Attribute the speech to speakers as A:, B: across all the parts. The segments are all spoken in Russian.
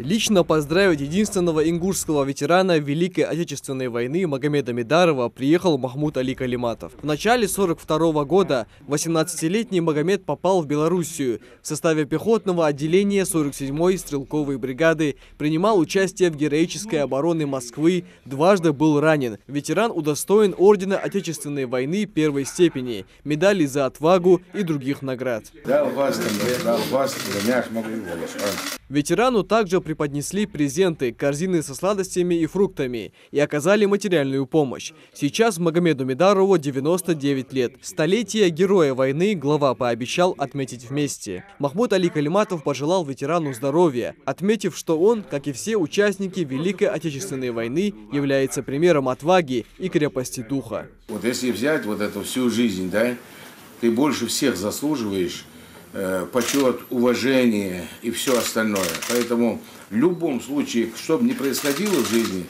A: Лично поздравить единственного ингушского ветерана Великой Отечественной войны Магомеда Медарова приехал Махмуд Али Калиматов. В начале 1942 года 18-летний Магомед попал в Белоруссию. В составе пехотного отделения 47-й стрелковой бригады принимал участие в героической обороне Москвы, дважды был ранен. Ветеран удостоен ордена Отечественной войны первой степени, медалей за отвагу и других наград. Ветерану также преподнесли презенты, корзины со сладостями и фруктами и оказали материальную помощь. Сейчас Магомеду Медарову 99 лет. Столетие героя войны глава пообещал отметить вместе. Махмуд Али Калиматов пожелал ветерану здоровья, отметив, что он, как и все участники Великой Отечественной войны, является примером отваги и крепости духа.
B: Вот если взять вот эту всю жизнь, да, ты больше всех заслуживаешь почет, уважение и все остальное. Поэтому в любом случае, что бы ни происходило в жизни,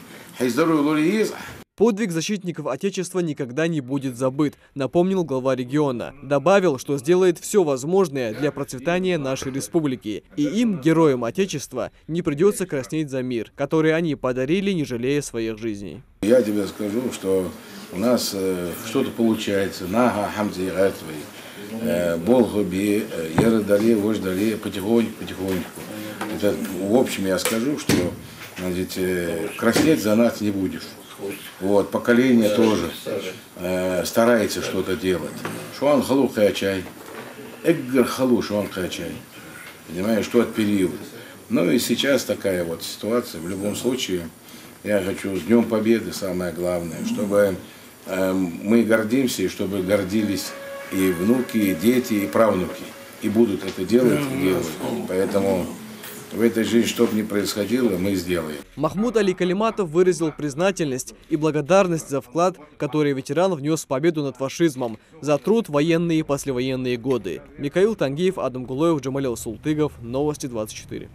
A: подвиг защитников Отечества никогда не будет забыт, напомнил глава региона. Добавил, что сделает все возможное для процветания нашей республики. И им, героям Отечества, не придется краснеть за мир, который они подарили, не жалея своих жизней.
B: Я тебе скажу, что у нас что-то получается. Болхоби, яродали, вождали, потихоньку. Это, в общем, я скажу, что краснеть за нас не будешь. Вот, поколение тоже старается что-то делать. Шуан халу хачай, эггар халу шуан хачай. Понимаешь, что от период. Ну и сейчас такая вот ситуация. В любом случае, я хочу с Днем Победы, самое главное, чтобы мы гордимся и чтобы гордились и внуки, и дети, и правнуки. И будут это делать, и делать. Поэтому в этой жизни, что бы ни происходило, мы сделаем.
A: Махмуд Али Калиматов выразил признательность и благодарность за вклад, который ветеран внес в победу над фашизмом, за труд в военные и послевоенные годы. Микаил Тангиев, Адам Гулоев, Джамалил Султыгов. Новости 24.